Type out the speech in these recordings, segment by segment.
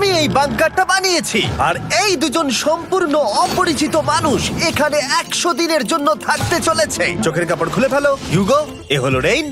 আমি এই বাংকারটা বানিয়েছি আর এই দুজন সম্পূর্ণ অপরিচিত মানুষ এখানে 100 দিনের জন্য থাকতে চলেছে। চোখের কাপড় খুলে ফেলো। হিউগো, এ হলো রেইন,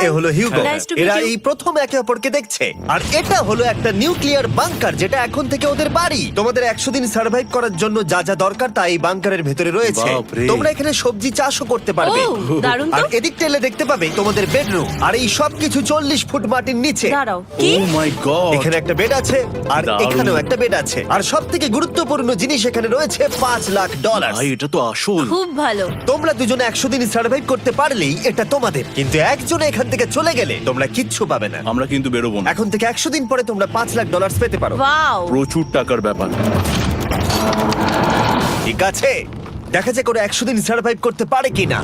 এ হলো হিউগো। Nice to meet এরা you. এই প্রথম একে অপরকে দেখছে। আর এটা হলো একটা নিউক্লিয়ার বাংকার যেটা এখন থেকে ওদের বাড়ি। তোমাদের 100 দিন সার্ভাইভ করার জন্য যা যা দরকার তা এই বাংকারের ভেতরে রয়েছে। বাপরে। তোমরা এখানে সবজি চাষও করতে পারবে। ও, দারুণ তো। আর এদিক টেলে দেখতে পাবে তোমাদের বেডরুম। আর এই সব কিছু 40 ফুট মাটির নিচে। দাঁড়াও, কি? ও মাই গড, এখানে একটা বেড আছে আর দারুণ। এখানেও একটা বেড আছে। আর সবথেকে গুরুত্বপূর্ণ জিনিস এখানে রয়েছে $5,00,000। ভাই এটা তো আসল। খুব ভালো। তোমরা দুজনে 100 দিন সার্ভাইভ করতে পারলেই এটা তোমাদের। কিন্তু একজন এখান থেকে চলে গেলে তোমরা কিচ্ছু পাবে না। আমরা কিন্তু বেরোবো না, এখন থেকে 100 দিন পরে তোমরা $5,00,000 পেতে পারো। ওয়াও। প্রচুর টাকার ব্যাপার। ঠিক আছে, দেখা যাক ওরা 100 দিন সার্ভাইভ করতে পারে কিনা।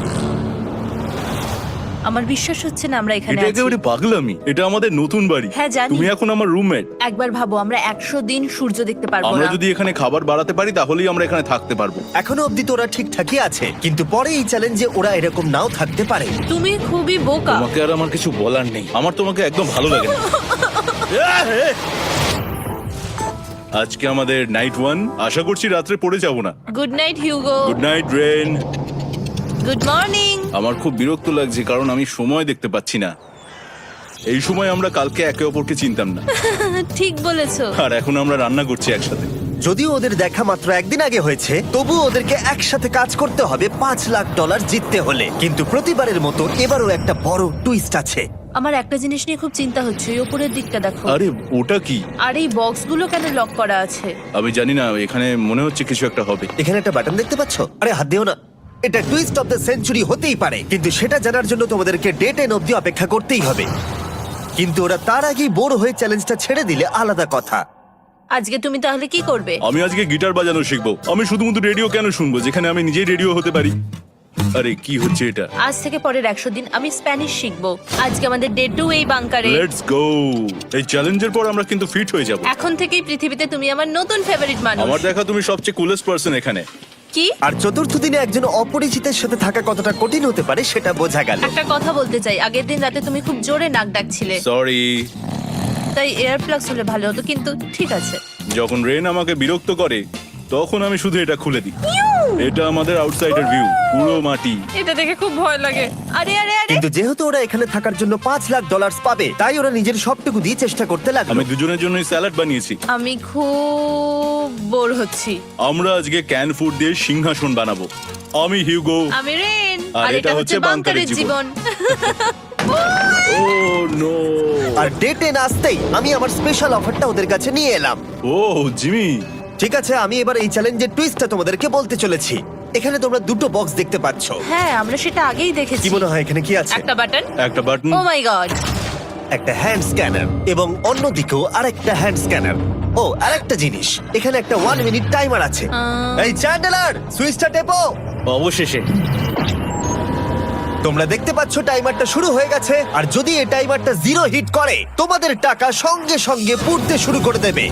আমার বিশ্বাস হচ্ছে না আমরা এখানে এটা আছি। একেবারে পাগলামি। এটা আমাদের নতুন বাড়ি। হ্যাঁ, জানি। তুমি এখন আমার রুমমেট। একবার ভাবো, আমরা 100 দিন সূর্য দেখতে পারবো আমরা না। যদি এখানে খাবার বাড়াতে পারি তাহলেই আমরা এখানে থাকতে পারবো। এখনো অব্দি তো ওরা ঠিকঠাকই আছে, কিন্তু পরে এই চ্যালেঞ্জে ওরা এরকম নাও থাকতে পারে। তুমি খুবই বোকা। তোমাকে আর আমার কিছু বলার নেই, আমার তোমাকে একদম ভালো লাগে না। আজকে আমাদের নাইট 1, আশা করছি রাত্রে পড়ে যাব না। Good night Hugo. Good night Ren. Good morning. আমার খুব বিরক্ত লাগছে কারণ আমি সময় দেখতে পাচ্ছি না। এই সময় আমরা কালকে একে অপরকে চিনতাম না, ঠিক বলেছো। আর এখন আমরা রান্না করছি একসাথে। যদিও ওদের দেখা মাত্র একদিন আগে হয়েছে, তবু ওদেরকে একসাথে কাজ করতে হবে $5,00,000 জিততে হলে। কিন্তু প্রতিবারের মতো এবারও একটা বড় টুইস্ট আছে। আমার একটা জিনিস নিয়ে খুব চিন্তা হচ্ছে, ওই উপরের দিকটা দেখো। আরে ওটা কি? আর এই বক্সগুলো কেন লক করা আছে? আমি জানি না, এখানে মনে হচ্ছে কিছু একটা হবে। এখানে একটা বাটন দেখতে পাচ্ছ? আরে হাত দিও না। এটা টুইস্ট অফ দ্য সেঞ্চুরি হতেই পারে, কিন্তু সেটা জানার জন্য তোমাদেরকে ডে 10 অব্দি অপেক্ষা করতেই হবে। কিন্তু ওরা তার আগেই বোর হয়ে চ্যালেঞ্জটা ছেড়ে দিলে আলাদা কথা। আজকে তুমি তাহলে কি করবে? আমি আজকে গিটার বাজানো শিখবো। আমি শুধুমাত্র রেডিও কেন শুনবো যেখানে আমি নিজেই রেডিও হতে পারি? আরে কি হচ্ছে এটা? আজ থেকে পরের 100 দিন আমি স্প্যানিশ শিখবো। আজকে আমাদের ডে 2 এই বাংকারে। Let's go. এই চ্যালেঞ্জের পর আমরা কিন্তু ফিট হয়ে যাব। এখন থেকেই পৃথিবীতে তুমি আমার নতুন ফেভারিট মানুষ। আমার দেখা তুমি সবচেয়ে কুলেস্ট পারসন এখানে। কি? আর চতুর্থ দিনে একজন অপরিচিতের সাথে থাকা কতটা কঠিন হতে পারে সেটা বোঝা গেল। একটা কথা বলতে চাই, আগের দিন রাতে তুমি খুব জোরে নাক ডাকছিলে, সরি। তাই এয়ার প্লাগস হলে ভালো হতো, কিন্তু ঠিক আছে। যখন রেন আমাকে বিরক্ত করে তখন আমি শুধু এটা খুলে দিই। এটা আমাদের আউটসাইডার ভিউ, পুরো মাটি। এটা দেখে খুব ভয় লাগে। আরে আরে আরে, কিন্তু যেহেতু ওরা এখানে থাকার জন্য $5,00,000 পাবে, তাই ওরা নিজের সবটুকু দিয়ে চেষ্টা করতে লাগলো। আমি দুজনের জন্যই স্যালাড বানিয়েছি। আমি খুব বোর হচ্ছি। আমরা আজকে ক্যান ফুড দিয়ে সিংহাসন বানাবো। আমি হিউগো। আমি রেন, আর আর এটা এটা হচ্ছে হচ্ছে বাংকারের বাংকারের জীবন। ও নো। আর ডে 10 আসতেই আমি আমার স্পেশাল অফারটা ওদের কাছে নিয়ে এলাম। ও জিমি। ঠিক আছে, আমি এবার এই চ্যালেঞ্জের টুইস্টটা তোমাদেরকে বলতে চলেছি। এখানে তোমরা দুটো বক্স দেখতে পাচ্ছ। হ্যাঁ, আমরা সেটা আগেই কি দেখেছি। মনে হয় এখানে কি আছে? একটা বাটন। একটা বাটন। O my god. একটা হ্যান্ড স্ক্যানার এবং অন্যদিকেও আরেকটা হ্যান্ড স্ক্যানার। ও আরেকটা জিনিস, এখানে একটা 1 মিনিট টাইমার আছে। এই চ্যান্ডেলার, সুইচটা টেপো। অবশেষে তোমরা দেখতে পাচ্ছ টাইমারটা শুরু হয়ে গেছে। আর যদি এই টাইমারটা 0 হিট করে, তোমাদের টাকা সঙ্গে সঙ্গে পুড়তে শুরু করে দেবে।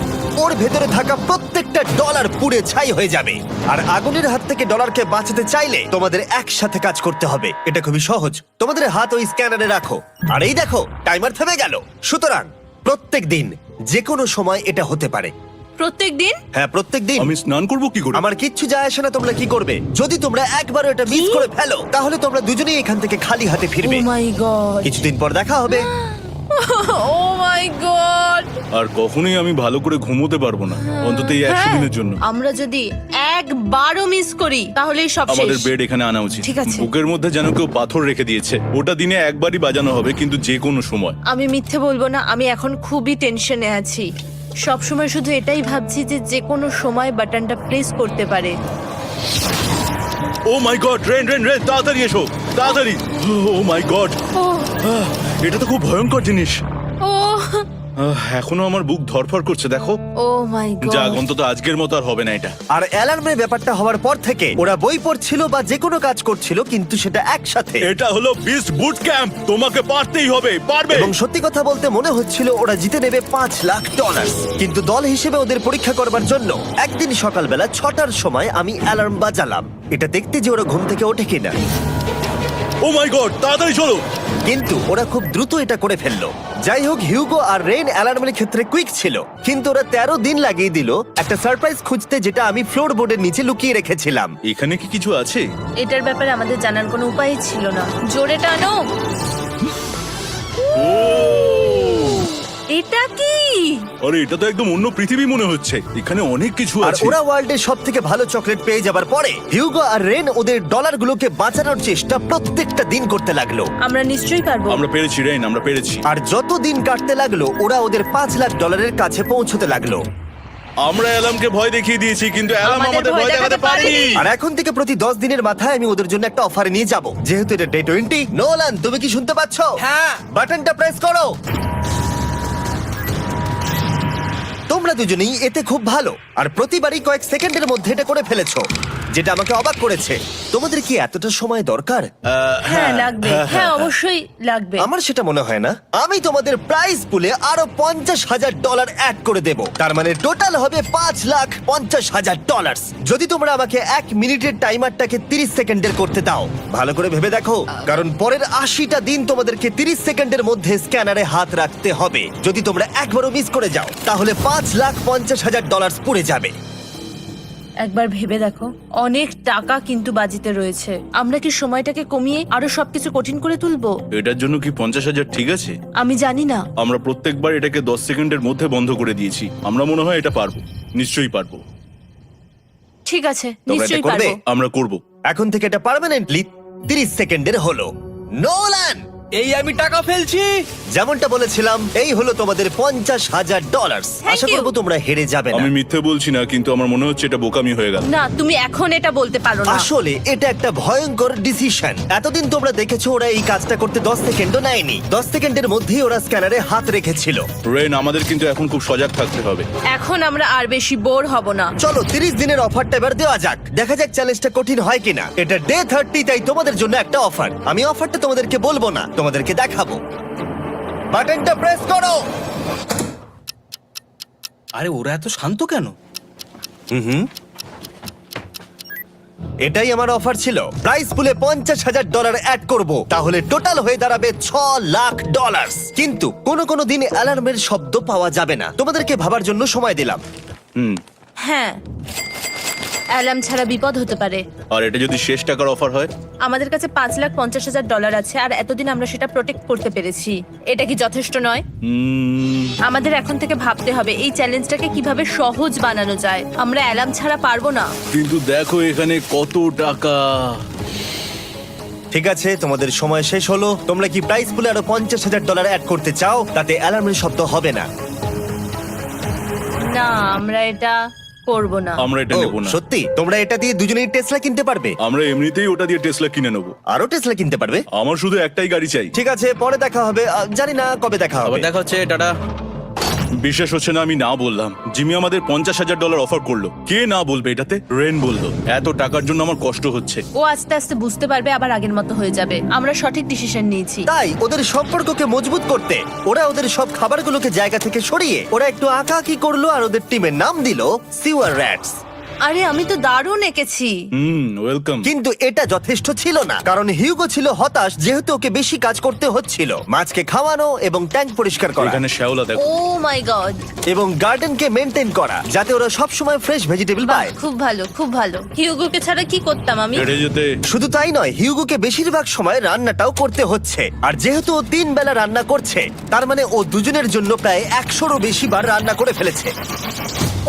ওর ভেতরে থাকা প্রত্যেকটা ডলার পুড়ে ছাই হয়ে যাবে। আর আগুনের হাত থেকে ডলারকে বাঁচাতে চাইলে তোমাদের একসাথে কাজ করতে হবে। এটা খুবই সহজ। তোমাদের হাত ওই স্ক্যানারে রাখো, আর এই দেখো টাইমার থেমে গেল। সুতরাং প্রত্যেক দিন যে কোনো সময় এটা হতে পারে। প্রত্যেক দিন? হ্যাঁ, প্রত্যেক দিন। আমি স্নান করব কি করে? আমার কিচ্ছু যায় আসে না তোমরা কি করবে। যদি তোমরা একবারও এটা মিস করে ফেলো, তাহলে তোমরা দুজনেই এখান থেকে খালি হাতে ও ফিরবে। মাই গড। কিছুদিন পর দেখা হবে। ও মাই গড। আর কখনোই আমি ভালো করে ঘুমোতে পারবো না, অন্তত এই 100 দিনের জন্য। আমরা যদি একবারও মিস করি তাহলেই সব আমাদের শেষ। বেড এখানে আনা উচিত। ঠিক আছে। বুকের মধ্যে যেন কেউ পাথর রেখে দিয়েছে। ওটা দিনে একবারই বাজানো হবে, কিন্তু যে কোনো সময়। আমি মিথ্যে বলবো না, আমি এখন খুবই টেনশনে আছি। সব সময় শুধু এটাই ভাবছি যে যে কোনো সময় বাটনটা প্রেস করতে পারে। ও my god, rain rain rain, তাড়াতাড়ি এসো, তাড়াতাড়ি। ও মাই গড, ও এটা তো খুব ভয়ঙ্কর জিনিস। ও এখনো আমার বুক ধরফর করছে, দেখো। ও মাই গড। যাক, অন্তত আজকের মতো আর হবে না এটা। আর অ্যালার্মের ব্যাপারটা হওয়ার পর থেকে ওরা বই পড়ছিল বা যে কোনো কাজ করছিল, কিন্তু সেটা একসাথে। এটা হলো বিস্ট বুট ক্যাম্প, তোমাকে পারতেই হবে, পারবে। এবং সত্যি কথা বলতে মনে হচ্ছিল ওরা জিতে নেবে $5,00,000। কিন্তু দল হিসেবে ওদের পরীক্ষা করবার জন্য একদিন সকালবেলা 6টার সময় আমি অ্যালার্ম বাজালাম, এটা দেখতে যে ওরা ঘুম থেকে ওঠে কিনা। ও মাই গড, তাড়াতাড়ি চলো। কিন্তু ওরা খুব দ্রুত এটা করে ফেললো। যাই হোক, হিউগো আর রেইন অ্যালার্মের ক্ষেত্রে কুইক ছিল, কিন্তু ওরা 13 দিন লাগিয়ে দিল একটা সারপ্রাইজ খুঁজতে, যেটা আমি ফ্লোর বোর্ডের নিচে লুকিয়ে রেখেছিলাম। এখানে কি কিছু আছে? এটার ব্যাপারে আমাদের জানার কোনো উপায় ছিল না। জোরে টানো। ও এটা কি? আরে, এটা তো একদম অন্য পৃথিবী মনে হচ্ছে। এখানে অনেক কিছু আর আছে। ওরা ওয়ার্ল্ডের সব থেকে ভালো চকলেট পেয়ে যাবার পরে হিউগো আর রেন ওদের ডলারগুলোকে বাঁচানোর চেষ্টা প্রত্যেকটা দিন করতে লাগলো। আমরা নিশ্চয়ই পারবো। আমরা পেরেছি রেইন, আমরা পেরেছি। আর যত দিন কাটতে লাগলো, ওরা ওদের $5,00,000 কাছে পৌঁছতে লাগলো। আমরা অ্যালামকে ভয় দেখিয়ে দিয়েছি, কিন্তু অ্যালাম আমাদের ভয় দেখাতে পারেনি। আর এখন থেকে প্রতি 10 দিনের মাথায় আমি ওদের জন্য একটা অফারে নিয়ে যাব, যেহেতু এটা ডে 20। নোলান, তুমি কি শুনতে পাচ্ছ? হ্যাঁ। বাটনটা প্রেস করো। তোমরা দুজনেই এতে খুব ভালো, আর প্রতিবারই কয়েক সেকেন্ডের মধ্যে এটা করে ফেলেছো, যেটা আমাকে অবাক করেছে। তোমাদের কি এতটা সময় দরকার? হ্যাঁ লাগবে, হ্যাঁ অবশ্যই লাগবে। আমার সেটা মনে হয় না। আমি তোমাদের প্রাইস পুলে আরো $50,000 অ্যাড করে দেব, তার মানে টোটাল হবে $5,50,000। যদি তোমরা আমাকে 1 মিনিটের টাইমারটাকে 30 সেকেন্ডের করতে দাও। ভালো করে ভেবে দেখো, কারণ পরের 80টা দিন তোমাদেরকে 30 সেকেন্ডের মধ্যে স্ক্যানারে হাত রাখতে হবে। যদি তোমরা একবারও মিস করে যাও, তাহলে $5,50,000 পুড়ে যাবে। একবার ভেবে দেখো, অনেক টাকা কিন্তু বাজিতে রয়েছে। আমরা কি সময়টাকে কমিয়ে আরো সবকিছু কঠিন করে তুলবো? এটার জন্য কি 50,000 ঠিক আছে? আমি জানি না। আমরা প্রত্যেকবার এটাকে 10 সেকেন্ডের মধ্যে বন্ধ করে দিয়েছি। আমরা মনে হয় এটা পারবো, নিশ্চয়ই পারবো। ঠিক আছে, তোমরা এটা নিশ্চয়ই করবে? পারবো। আমরা করব। এখন থেকে এটা পার্মানেন্টলি 30 সেকেন্ডের হলো। নোলান, এই আমি টাকা ফেলছি। যেমনটা বলেছিলাম, এই হলো তোমাদের $50,000। Thank Asha you. করবো তোমরা হেরে যাবে না। আমি মিথ্যে বলছি না, কিন্তু আমার মনে হচ্ছে এটা বোকামি হয়ে গেল। না, তুমি এখন এটা বলতে পারো না। আসলে এটা একটা ভয়ঙ্কর ডিসিশন। এতদিন তোমরা দেখেছো ওরা এই কাজটা করতে 10 সেকেন্ডও নেয়নি। 10 সেকেন্ডের মধ্যেই ওরা স্ক্যানারে হাত রেখেছিল। রেন, আমাদের কিন্তু এখন খুব সজাগ থাকতে হবে। এখন আমরা আর বেশি বোর হব না। চলো 30 দিনের অফারটা এবার দেওয়া যাক, দেখা যাক চ্যালেঞ্জটা কঠিন হয় কিনা। এটা ডে 30, তাই তোমাদের জন্য একটা অফার। আমি অফারটা তোমাদেরকে বলবো না, তোমাদেরকে দেখাবো। বাটনটা প্রেস করো। আরে ওরা এত শান্ত কেন? এটাই আমার অফার ছিল। প্রাইস পুলে $50,000 অ্যাড করব, তাহলে টোটাল হয়ে দাঁড়াবে $6,00,000। কিন্তু কোনো দিন অ্যালার্মের শব্দ পাওয়া যাবে না। তোমাদেরকে ভাবার জন্য সময় দিলাম। হ্যাঁ, অ্যালার্ম ছাড়া বিপদ হতে পারে। আর এটা যদি শেষ টাকার অফার হয়? আমাদের কাছে $5,50,000 আছে, আর এতদিন আমরা সেটা প্রোটেক্ট করতে পেরেছি। এটা কি যথেষ্ট নয়? আমাদের এখন থেকে ভাবতে হবে এই চ্যালেঞ্জটাকে কিভাবে সহজ বানানো যায়। আমরা অ্যালার্ম ছাড়া পারবো না। কিন্তু দেখো এখানে কত টাকা। ঠিক আছে, তোমাদের সময় শেষ হলো। তোমরা কি প্রাইস পুলে আরো $50,000 অ্যাড করতে চাও? তাতে অ্যালার্মের শব্দ হবে না। না, আমরা এটা করব না। আমরা এটা ও, নেব না। সত্যি? তোমরা এটা দিয়ে দুজনেই টেসলা কিনতে পারবে? আমরা এমনিতেই ওটা দিয়ে টেসলা কিনে নেব। আরো টেসলা কিনতে পারবে? আমার শুধু একটাই গাড়ি চাই। ঠিক আছে, পরে দেখা হবে। জানি না কবে দেখা আবার হবে। দেখা হচ্ছে, টাটা। বিশ্বাস হচ্ছে না আমি না বললাম। জিমি আমাদের $50,000 অফার করলো। কে না বলবে এটাতে? রেন বললো। এত টাকার জন্য আমার কষ্ট হচ্ছে। ও আস্তে আস্তে বুঝতে পারবে, আবার আগের মতো হয়ে যাবে। আমরা সঠিক ডিসিশন নিয়েছি। তাই ওদের সম্পর্ককে মজবুত করতে ওরা ওদের সব খাবারগুলোকে জায়গা থেকে সরিয়ে ওরা একটু আঁকাআঁকি করলো, আর ওদের টিমের নাম দিল সিওয়ার র্যাটস। আরে আমি তো দারুণ এঁকেছি। ওয়েলকাম। কিন্তু এটা যথেষ্ট ছিল না, কারণ হিউগো ছিল হতাশ, যেহেতু ওকে বেশি কাজ করতে হচ্ছিল। মাছকে খাওয়ানো এবং ট্যাঙ্ক পরিষ্কার করা এখানে শ্যাওলা দেখো। ও মাই গড, এবং গার্ডেনকে মেনটেন করা, যাতে ওরা সব সময় ফ্রেশ ভেজিটেবল পায়। খুব ভালো, খুব ভালো। হিউগোকে ছাড়া কি করতাম আমি? হেরে যেতে। শুধু তাই নয়, হিউগোকে বেশিরভাগ সময় রান্নাটাও করতে হচ্ছে। আর যেহেতু ও 3 বেলা রান্না করছে, তার মানে ও দুজনের জন্য প্রায় 100রও বেশি বার রান্না করে ফেলেছে।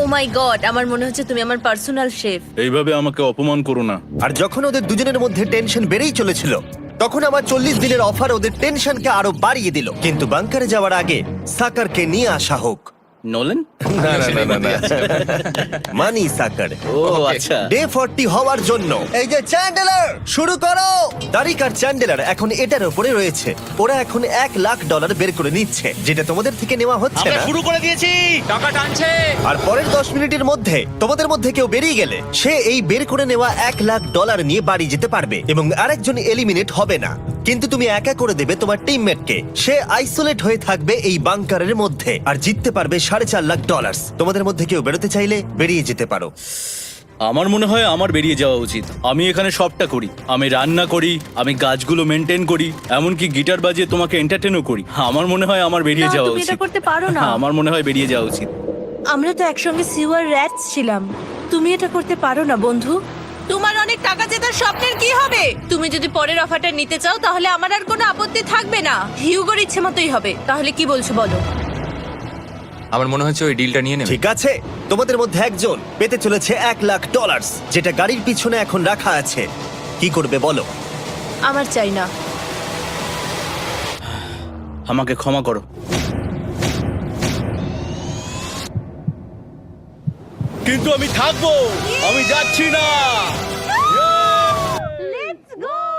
ও মাই গড, আমার মনে হচ্ছে তুমি আমার পার্সোনাল শেফ। এইভাবে আমাকে অপমান করো না। আর যখন ওদের দুজনের মধ্যে টেনশন বেড়েই চলেছিল, তখন আমার 40 দিনের অফার ওদের টেনশনকে আরো বাড়িয়ে দিল। কিন্তু বাংকারে যাওয়ার আগে সাকারকে নিয়ে আসা হোক। নোলেন? মানি সাকার। ও আচ্ছা। ডে 40 হওয়ার জন্য এই যে চ্যান্ডেলার শুরু করো। তারিক আর চ্যান্ডেলার এখন এটার উপরে রয়েছে। ওরা এখন $1,00,000 বের করে নিচ্ছে, যেটা তোমাদের থেকে নেওয়া হচ্ছে আমরা না। শুরু করে দিয়েছি, টাকা টানছে। আর পরের 10 মিনিটের মধ্যে তোমাদের মধ্যে কেউ বেরিয়ে গেলে সে এই বের করে নেওয়া $1,00,000 নিয়ে বাড়ি যেতে পারবে, এবং আরেকজন এলিমিনেট হবে না। কিন্তু তুমি একা করে দেবে তোমার টিমমেটকে। সে আইসোলেট হয়ে থাকবে এই বাংকারের মধ্যে, আর জিততে পারবে $4.5 লাখ। তোমাদের মধ্যে কেউ বেরোতে চাইলে বেরিয়ে যেতে পারো। আমার মনে হয় আমার বেরিয়ে যাওয়া উচিত। আমি এখানে সবটা করি, আমি রান্না করি, আমি গাছগুলো মেনটেন করি, এমনকি গিটার বাজিয়ে তোমাকে এন্টারটেনও করি। আমার মনে হয় আমার বেরিয়ে না, যাওয়া তুমি এটা উচিত। করতে পারো না। আমার মনে হয় বেরিয়ে যাওয়া উচিত। আমরা তো একসঙ্গে সিওয়ার র্যাটস ছিলাম। তুমি এটা করতে পারো না বন্ধু। তোমার অনেক টাকা জেতার স্বপ্নের কি হবে? তুমি যদি পরের অফারটা নিতে চাও তাহলে আমার আর কোনো আপত্তি থাকবে না। হিউগোর ইচ্ছে মতোই হবে। তাহলে কি বলছো বলো? আমার মনে হচ্ছে ওই ডিলটা নিয়ে নেবে। ঠিক আছে, তোমাদের মধ্যে একজন পেতে চলেছে $1,00,000, যেটা গাড়ির পিছনে এখন রাখা আছে। কি করবে বলো? আমার চাই না। আমাকে ক্ষমা করো। কিন্তু আমি থাকবো, আমি যাচ্ছি না।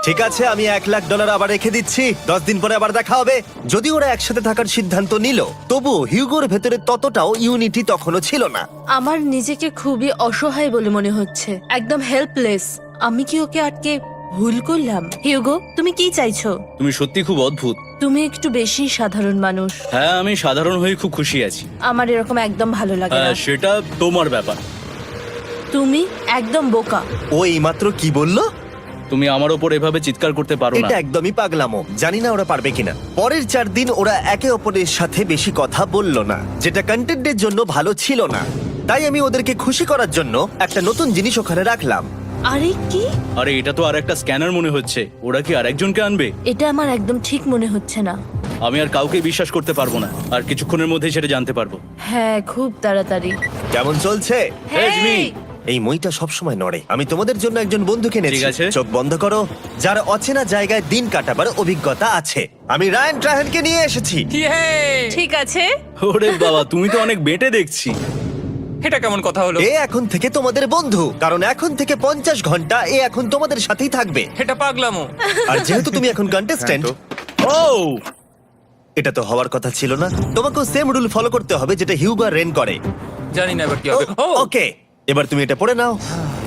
ঠিক আছে, আমি $1,00,000 আবার রেখে দিচ্ছি। 10 দিন পরে আবার দেখা হবে। যদি ওরা একসাথে থাকার সিদ্ধান্ত নিল, তবু হিউগোর ভেতরে ততটাও ইউনিটি তখনও ছিল না। আমার নিজেকে খুবই অসহায় বলে মনে হচ্ছে, একদম হেল্পলেস। আমি কি ওকে আটকে ভুল করলাম? হিউগো, তুমি কি চাইছো? তুমি সত্যি খুব অদ্ভুত। তুমি একটু বেশি সাধারণ মানুষ। হ্যাঁ, আমি সাধারণ হয়ে খুব খুশি আছি। আমার এরকম একদম ভালো লাগে না। সেটা তোমার ব্যাপার। তুমি একদম বোকা। ও এইমাত্র কি বললো? তুমি আমার ওপর এভাবে চিৎকার করতে পারো না। এটা একদমই পাগলামো। জানি না ওরা পারবে কিনা। পরের 4 দিন ওরা একে অপরের সাথে বেশি কথা বলল না, যেটা কন্টেন্টের জন্য ভালো ছিল না। তাই আমি ওদেরকে খুশি করার জন্য একটা নতুন জিনিস ওখানে রাখলাম। আরে কি? আরে এটা তো আর একটা স্ক্যানার মনে হচ্ছে। ওরা কি আরেকজনকে আনবে? এটা আমার একদম ঠিক মনে হচ্ছে না। আমি আর কাউকে বিশ্বাস করতে পারবো না। আর কিছুক্ষণের মধ্যেই সেটা জানতে পারবো। হ্যাঁ, খুব তাড়াতাড়ি। কেমন চলছে? Hey, Jimmy! এই মইটা সবসময় নড়ে। আমি তোমাদের জন্য একজন বন্ধুকে এনেছি। ঠিক আছে। চোখ বন্ধ করো। যার অচেনা জায়গায় দিন কাটাবার অভিজ্ঞতা আছে। আমি রায়ান ট্রাহেনকে নিয়ে এসেছি। ইয়ে! ঠিক আছে। ওরে বাবা, তুমি তো অনেক বেটে দেখছি। এটা কেমন কথা হলো? এ এখন থেকে তোমাদের বন্ধু, কারণ এখন থেকে 50 ঘন্টা এ এখন তোমাদের সাথেই থাকবে। এটা পাগলামো। আর যেহেতু তুমি এখন কন্টেস্ট্যান্ট, ও এটা তো হওয়ার কথা ছিল না। তোমাকেও সেম রুল ফলো করতে হবে যেটা হিউগো আর রেন করে। জানি না এবার কি হবে। ও ওকে, এবার তুমি এটা পড়ে নাও।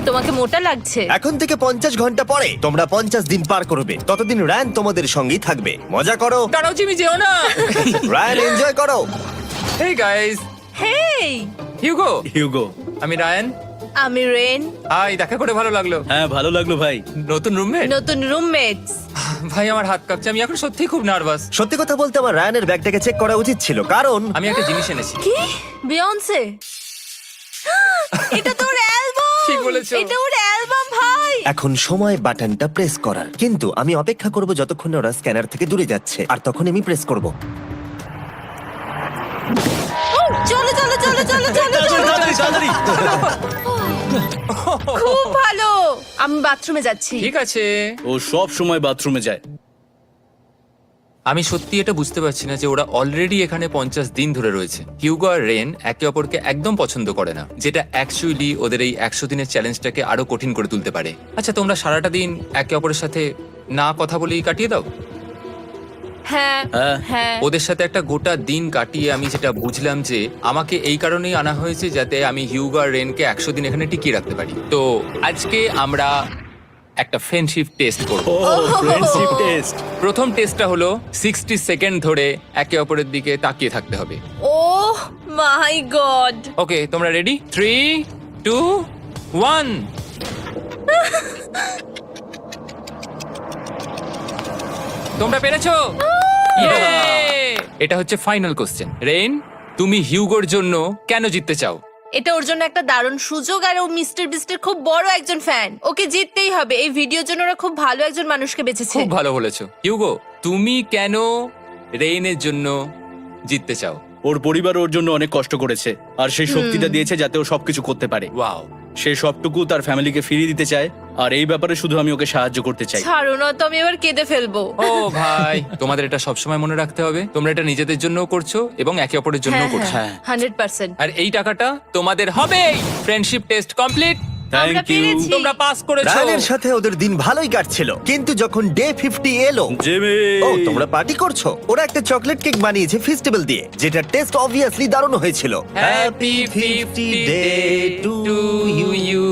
তোমাকে মোটা লাগছে। এখন থেকে 50 ঘন্টা পরে তোমরা 50 দিন পার করবে। ততদিন রায়ান তোমাদের সঙ্গেই থাকবে। মজা করো। দাঁড়াও জিমি, যেও না। রায়ান, এনজয় করো। হেই গাইস, হেই, হিউগো। হিউগো। আমি রায়ান। আমি রেন। হাই, দেখা করে ভালো লাগলো। হ্যাঁ, ভালো লাগলো ভাই। নতুন রুমমেট। নতুন রুমমেটস। ভাই আমার হাত কাঁপছে, আমি এখন সত্যিই খুব নার্ভাস। সত্যি কথা বলতে আমার রায়ানের ব্যাগটাকে চেক করা উচিত ছিল, কারণ আমি একটা জিনিস এনেছি। কি? বিয়ন্সে? এটা তো ওর অ্যালবাম। ঠিক বলেছো। এটা ওর অ্যালবাম ভাই। এখন সময় বাটনটা প্রেস করার। কিন্তু আমি অপেক্ষা করব যতক্ষণ না ওরা স্ক্যানার থেকে দূরে যাচ্ছে, আর তখন আমি প্রেস করব। চলো চলো চলো চলো চলো চলো। খুব ভালো। আমি বাথরুমে যাচ্ছি। ঠিক আছে। ও সব সময় বাথরুমে যায়। আমি সত্যি এটা বুঝতে পারছি না যে ওরা অলরেডি এখানে 50 দিন ধরে রয়েছে। হিউগো আর রেন একে অপরকে একদম পছন্দ করে না, যেটা অ্যাকচুয়ালি ওদের এই 100 দিনের চ্যালেঞ্জটাকে আরো কঠিন করে তুলতে পারে। আচ্ছা, তোমরা সারাটা দিন একে অপরের সাথে না কথা বলেই কাটিয়ে দাও? হ্যাঁ হ্যাঁ। হ্যাঁ। ওদের সাথে একটা গোটা দিন কাটিয়ে আমি যেটা বুঝলাম যে আমাকে এই কারণেই আনা হয়েছে যাতে আমি হিউগো আর রেনকে 100 দিন এখানে টিকিয়ে রাখতে পারি। তো আজকে আমরা একটা ফ্রেন্ডশিপ টেস্ট করব। ও ফ্রেন্ডশিপ টেস্ট। প্রথম টেস্টটা হলো 60 সেকেন্ড ধরে একে অপরের দিকে তাকিয়ে থাকতে হবে। ওহ মাই গড। ওকে, তোমরা রেডি? 3, 2, 1। তোমরা পেরেছো। Yay! এটা হচ্ছে ফাইনাল কোশ্চেন। রেইন, তুমি হিউগোর জন্য কেন জিততে চাও? এটা ওর জন্য একটা দারুণ সুযোগ, আর ও মিস্টার বিস্টের খুব বড় একজন ফ্যান। ওকে জিততেই হবে। এই ভিডিওর জন্য ওরা খুব ভালো একজন মানুষকে বেঁচেছে। খুব ভালো বলেছো। হিউগো, তুমি কেন রেইনের জন্য জিততে চাও? ওর পরিবার ওর জন্য অনেক কষ্ট করেছে, আর সেই শক্তিটা দিয়েছে যাতে ও সবকিছু করতে পারে। ওয়াও। সে সবটুকু তার ফ্যামিলিকে ফিরিয়ে দিতে চায়, আর এই ব্যাপারে শুধু আমি ওকে সাহায্য করতে চাই। ছাড়ো না তো, আমি এবার কেঁদে ফেলবো। ও ভাই, তোমাদের এটা সবসময় মনে রাখতে হবে। তোমরা এটা নিজেদের জন্যও করছো এবং একে অপরের জন্যও করছো। হ্যাঁ। 100%। আর এই টাকাটা তোমাদের হবেই। Friendship test complete. আমরা থ্যাংক ইউ পেরেছি। তোমরা পাস করেছো। রায়ানের সাথে ওদের দিন ভালোই কাটছিল, কিন্তু যখন ডে 50 এলো, জিমি। ও তোমরা পার্টি করছো। ওরা একটা চকলেট কেক বানিয়েছে ফেস্টিভ্যাল দিয়ে, যেটা টেস্ট অবভিয়াসলি দারুণ হয়েছিল। Happy 50 day to you.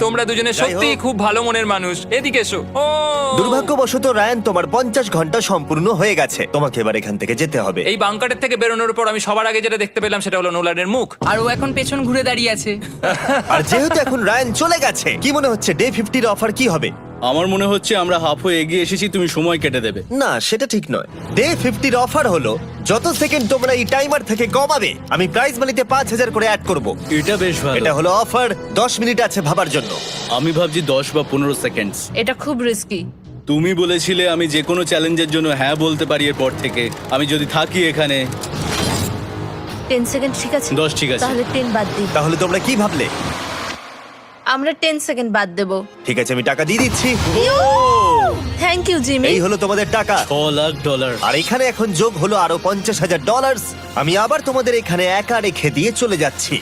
তোমরা দুজনে যাই সত্যি হোক। খুব ভালো মনের মানুষ, এদিকে এসো। ও দুর্ভাগ্যবশত রায়ান, তোমার 50 ঘন্টা সম্পূর্ণ হয়ে গেছে। তোমাকে এবার এখান থেকে যেতে হবে। এই বাংকারের থেকে বেরোনোর পর আমি সবার আগে যেটা দেখতে পেলাম সেটা হলো নোলানের মুখ। আর ও এখন পেছন ঘুরে দাঁড়িয়ে আছে। আর যেহেতু এখন রায়ান চলে গেছে, কি মনে হচ্ছে ডে 50 এর অফার কি হবে? আমার মনে হচ্ছে আমরা হাফ হয়ে এগিয়ে এসেছি, তুমি সময় কেটে দেবে। না, সেটা ঠিক নয়। ডে 50 এর অফার হলো যত সেকেন্ড তোমরা এই টাইমার থেকে কমাবে, আমি প্রাইজ মানিতে 5000 করে অ্যাড করব। এটা বেশ ভালো। এটা হলো অফার। 10 মিনিট আছে ভাবার জন্য। আমি ভাবছি 10 বা 15 সেকেন্ডস। এটা খুব রিস্কি। তুমি বলেছিলে আমি যে কোনো চ্যালেঞ্জের জন্য হ্যাঁ বলতে পারি এরপর থেকে। আমি যদি থাকি এখানে 10 সেকেন্ড ঠিক আছে? 10 ঠিক আছে। তাহলে 10 বাদ দিই। তাহলে তোমরা কি ভাবলে? আমরা 10 সেকেন্ড বাদ দেব। ঠিক আছে, আমি টাকা দিয়ে দিচ্ছি। Thank you Jimmy. এই হলো তোমাদের টাকা। $6,00,000। আর এখানে এখন যোগ হলো আরো $50,000। আমি আবার তোমাদের এখানে একা রেখে দিয়ে চলে যাচ্ছি।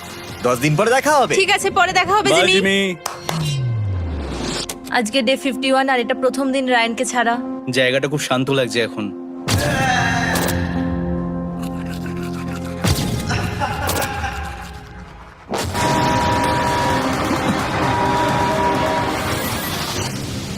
10 দিন পরে দেখা হবে। ঠিক আছে, পরে দেখা হবে বাই জিমি। জিমি। আজকে ডে 51 আর এটা প্রথম দিন রায়ানকে ছাড়া। জায়গাটা খুব শান্ত লাগছে এখন।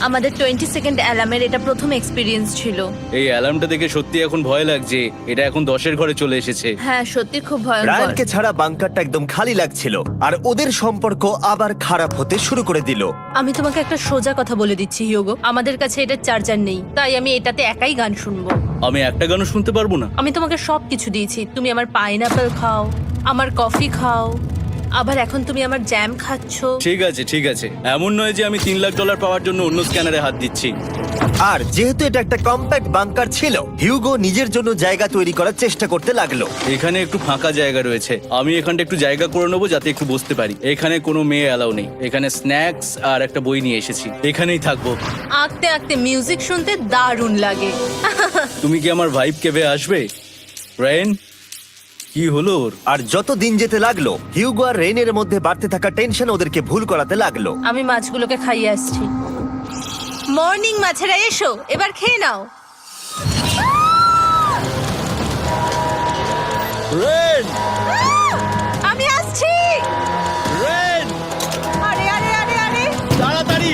আমাদের 20 সেকেন্ড অ্যালার্মের এটা প্রথম এক্সপিরিয়েন্স ছিল। এই অ্যালার্মটা দেখে সত্যি এখন ভয় লাগছে। এটা এখন 10-এর ঘরে চলে এসেছে। হ্যাঁ, সত্যি খুব ভয়ঙ্কর। রায়ানকে ছাড়া বাংকারটা একদম খালি লাগছিল, আর ওদের সম্পর্ক আবার খারাপ হতে শুরু করে দিল। আমি তোমাকে একটা সোজা কথা বলে দিচ্ছি হিয়োগো, আমাদের কাছে এটা চার্জার নেই, তাই আমি এটাতে একাই গান শুনবো। আমি একটা গানও শুনতে পারবো না। আমি তোমাকে সবকিছু দিয়েছি, তুমি আমার পাইনাপেল খাও, আমার কফি খাও, আবার এখন তুমি আমার জ্যাম খাচ্ছো। ঠিক আছে ঠিক আছে, এমন নয় যে আমি $3,00,000 পাওয়ার জন্য অন্য স্ক্যানারে হাত দিচ্ছি। আর যেহেতু এটা একটা কম্প্যাক্ট বাংকার ছিল, হিউগো নিজের জন্য জায়গা তৈরি করার চেষ্টা করতে লাগলো। এখানে একটু ফাঁকা জায়গা রয়েছে, আমি এখানটা একটু জায়গা করে নেবো যাতে একটু বসতে পারি। এখানে কোনো মেয়ে অ্যালাউ নেই। এখানে স্ন্যাক্স আর একটা বই নিয়ে এসেছি, এখানেই থাকবো। আঁকতে আঁকতে মিউজিক শুনতে দারুণ লাগে। তুমি কি আমার ভাইব কেবে আসবে? রেন, কি হলো ওর? আর যত দিন যেতে লাগলো, হিউগো আর রেইনের মধ্যে বাড়তে থাকা টেনশন ওদেরকে ভুল করাতে লাগলো। আমি মাছগুলোকে খাইয়ে আসছি। মর্নিং মাছেরা, এসো এবার খেয়ে নাও। রেন, আমি আসছি। রেন, আরে আরে আরে আরে, তাড়াতাড়ি।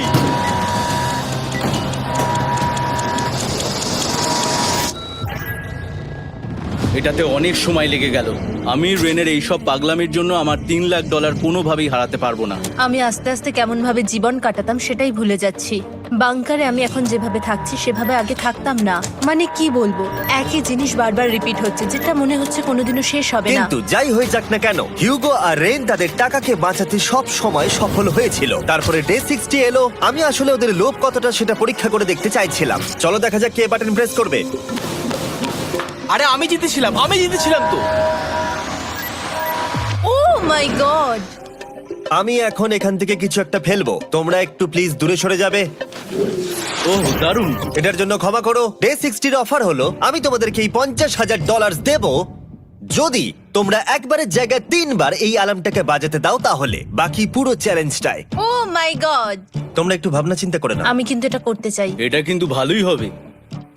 এটাতে অনেক সময় লেগে গেল। আমি রেনের এইসব পাগলামির জন্য আমার $3,00,000 কোনোভাবেই হারাতে পারবো না। আমি আস্তে আস্তে কেমন ভাবে জীবন কাটাতাম সেটাই ভুলে যাচ্ছি। বাংকারে আমি এখন যেভাবে থাকছি সেভাবে আগে থাকতাম না। মানে কি বলবো, একই জিনিস বারবার রিপিট হচ্ছে, যেটা মনে হচ্ছে কোনোদিনও শেষ হবে না। কিন্তু যাই হয়ে যাক না কেন, হিউগো আর রেন তাদের টাকাকে বাঁচাতে সব সময় সফল হয়েছিল। তারপরে ডে 60 এলো। আমি আসলে ওদের লোভ কতটা সেটা পরীক্ষা করে দেখতে চাইছিলাম। চলো দেখা যাক কে বাটন প্রেস করবে। আরে আমি জিতেছিলাম তো। ও মাই গড! আমি এখন এখান থেকে কিছু একটা ফেলবো, তোমরা একটু প্লিজ দূরে সরে যাবে। ওহ দারুণ। এটার জন্য ক্ষমা করো। ডে 60 এর অফার হলো আমি তোমাদেরকে এই $50,000 দেব যদি তোমরা একবারের জায়গায় 3 বার এই অ্যালার্মটাকে বাজাতে দাও, তাহলে বাকি পুরো চ্যালেঞ্জটাই। ও মাই গড! তোমরা একটু ভাবনা চিন্তা করে নাও। আমি কিন্তু এটা করতে চাই, এটা কিন্তু ভালোই হবে।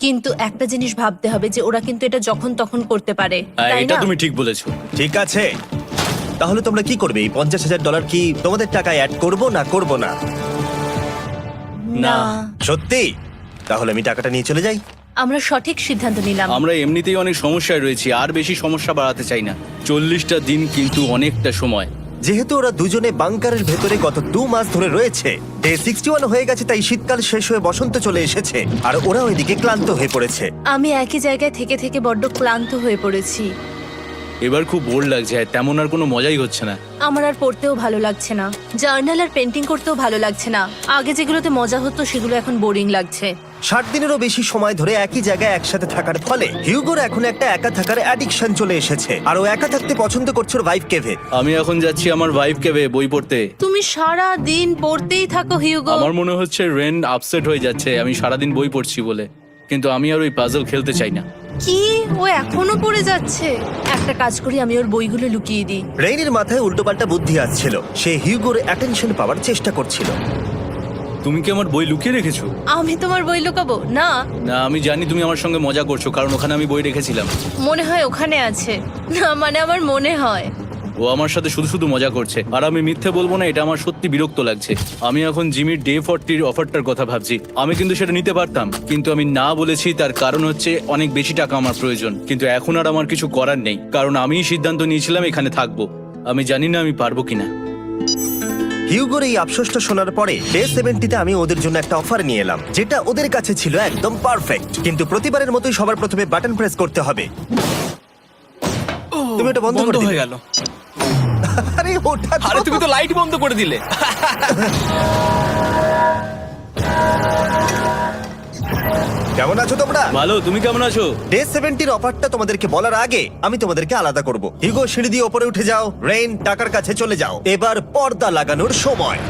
কিন্তু একটা জিনিস ভাবতে হবে যে ওরা কিন্তু এটা যখন তখন করতে পারে, হ্যাঁ, তাই এটা না? তুমি ঠিক বলেছো। ঠিক আছে, তাহলে তোমরা কি করবে? এই $50,000 কি তোমাদের টাকায় অ্যাড করবো না করবো না? না, সত্যি? তাহলে আমি টাকাটা নিয়ে চলে যাই। আমরা সঠিক সিদ্ধান্ত নিলাম। আমরা এমনিতেই অনেক সমস্যায় রয়েছি, আর বেশি সমস্যা বাড়াতে চাই না। 40টা দিন কিন্তু অনেকটা সময়। যেহেতু ওরা দুজনে বাংকারের ভেতরে গত 2 মাস ধরে রয়েছে, ডে 61 হয়ে গেছে, তাই শীতকাল শেষ হয়ে বসন্ত চলে এসেছে, আর ওরা ওইদিকে ক্লান্ত হয়ে পড়েছে। আমি একই জায়গায় থেকে থেকে বড্ড ক্লান্ত হয়ে পড়েছি। এবার খুব বোর লাগছে, তেমন আর কোনো মজাই হচ্ছে না। আমার আর পড়তেও ভালো লাগছে না, জার্নাল আর পেন্টিং করতেও ভালো লাগছে না। আগে যেগুলোতে মজা হতো সেগুলো এখন বোরিং লাগছে। 60 দিনেরও বেশি সময় ধরে একই জায়গায় একসাথে থাকার ফলে হিউগোর এখন একটা একা থাকার অ্যাডিকশন চলে এসেছে, আর ও একা থাকতে পছন্দ করছে ওর ভাইফ কেভে। আমি এখন যাচ্ছি আমার ওয়াইফ কেবে বই পড়তে। তুমি সারা দিন পড়তেই থাকো হিউগো। আমার মনে হচ্ছে রেন আপসেট হয়ে যাচ্ছে আমি সারাদিন বই পড়ছি বলে, কিন্তু আমি আর ওই পাজল খেলতে চাই না। কি, ও এখনো পড়ে যাচ্ছে? একটা কাজ করি, আমি ওর বইগুলো লুকিয়ে দিই। রেইনের মাথায় উল্টোপাল্টা বুদ্ধি আসছিল, সে হিউগোর অ্যাটেনশন পাওয়ার চেষ্টা করছিল। তুমি কি আমার বই লুকিয়ে রেখেছো? আমি তোমার বই লুকাবো না? না, আমি জানি তুমি আমার সঙ্গে মজা করছো, কারণ ওখানে আমি বই রেখেছিলাম। মনে হয় ওখানে আছে। না মানে আমার মনে হয়। ও আমার সাথে শুধু শুধু মজা করছে, আর আমি মিথ্যে বলবো না, এটা আমার সত্যি বিরক্ত লাগছে। আমি এখন জিমির ডে 40 অফারটার কথা ভাবছি। আমি কিন্তু সেটা নিতে পারতাম, কিন্তু আমি না বলেছি। তার কারণ হচ্ছে অনেক বেশি টাকা আমার প্রয়োজন, কিন্তু এখন আর আমার কিছু করার নেই, কারণ আমিই সিদ্ধান্ত নিয়েছিলাম এখানে থাকবো। আমি জানি না আমি পারবো কিনা। হিউগোর এই আফসোসটা শোনার পরে ডে 70-তে আমি ওদের জন্য একটা অফার নিয়ে এলাম, যেটা ওদের কাছে ছিল একদম পারফেক্ট। কিন্তু প্রতিবারের মতোই সবার প্রথমে বাটন প্রেস করতে হবে। তুমি এটা বন্ধ করে হয়ে দিলে। গেল। আরে ওটা তো- আরে তুমি তো লাইট বন্ধ করে দিলে। কেমন আছো তোমরা? ভালো, তুমি কেমন আছো? ডে 70-র অফারটা তোমাদেরকে বলার আগে আমি তোমাদেরকে আলাদা করব। হিগো, সিঁড়ি দিয়ে ওপরে উঠে যাও। রেইন, টাকার কাছে চলে যাও। এবার পর্দা লাগানোর সময়।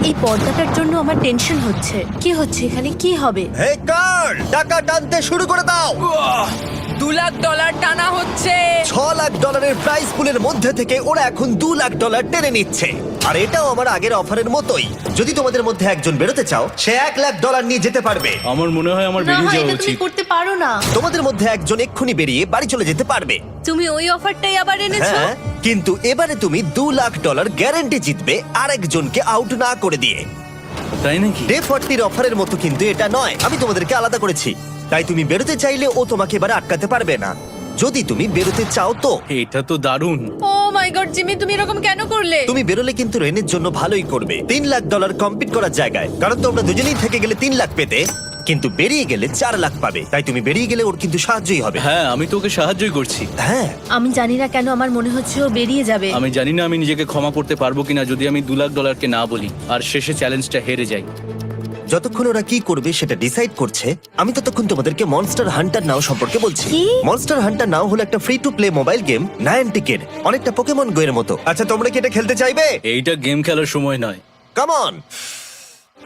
এই পর্দাটার জন্য আমার টেনশন হচ্ছে। কি হচ্ছে এখানে, কি হবে? হে কার্ল, টাকা টানতে শুরু করে দাও। $2,00,000 টানা হচ্ছে। $6,00,000 প্রাইস পুলের মধ্যে থেকে ওরা এখন $2,00,000 টেনে নিচ্ছে। আর এটাও আমার আগের অফারের মতোই। যদি তোমাদের মধ্যে একজন বেরোতে চাও, সে $1,00,000 নিয়ে যেতে পারবে। আমার মনে হয় আমার না বেরিয়ে হয় যাওয়া এটা তুমি উচিত। করতে পারো না। তোমাদের মধ্যে একজন এক্ষুনি বেরিয়ে বাড়ি চলে যেতে পারবে। তুমি ওই অফারটাই আবার এনেছো। হ্যাঁ, কিন্তু এবারে তুমি $2,00,000 গ্যারান্টি জিতবে আরেকজনকে আউট না করে দিয়ে। তাই নাকি? ডে 40-র অফারের মতো কিন্তু এটা নয়। আমি তোমাদেরকে আলাদা করেছি, তাই তুমি বেরোতে চাইলে ও তোমাকে এবারে আটকাতে পারবে না। যদি তুমি বেরোতে চাও তো। এটা তো দারুণ। ও মাই গড জিমি, তুমি এরকম কেন করলে? তুমি বেরোলে কিন্তু রেনের জন্য ভালোই করবে। $3,00,000 কম্পিট করার জায়গায়, কারণ তোমরা দুজনেই থেকে গেলে 3 লাখ পেতে, কিন্তু বেরিয়ে গেলে 4 লাখ পাবে। তাই তুমি বেরিয়ে গেলে ওর কিন্তু সাহায্যই হবে। হ্যাঁ, আমি তোকে সাহায্যই করছি। হ্যাঁ, আমি জানি না কেন আমার মনে হচ্ছে ও বেরিয়ে যাবে। আমি জানি না আমি নিজেকে ক্ষমা করতে পারবো কিনা যদি আমি $2,00,000 না বলি আর শেষে চ্যালেঞ্জটা হেরে যাই। যতক্ষণ ওরা কি করবে সেটা ডিসাইড করছে, আমি ততক্ষণ তোমাদেরকে মনস্টার হান্টার নাও সম্পর্কে বলছি। কি? মনস্টার হান্টার নাও হলো একটা free to play mobile game, নায়ান্টিকের, অনেকটা পোকেমন গো এর মতো। আচ্ছা, তোমরা কি এটা খেলতে চাইবে? এইটা গেম খেলার সময় নয়। Come on.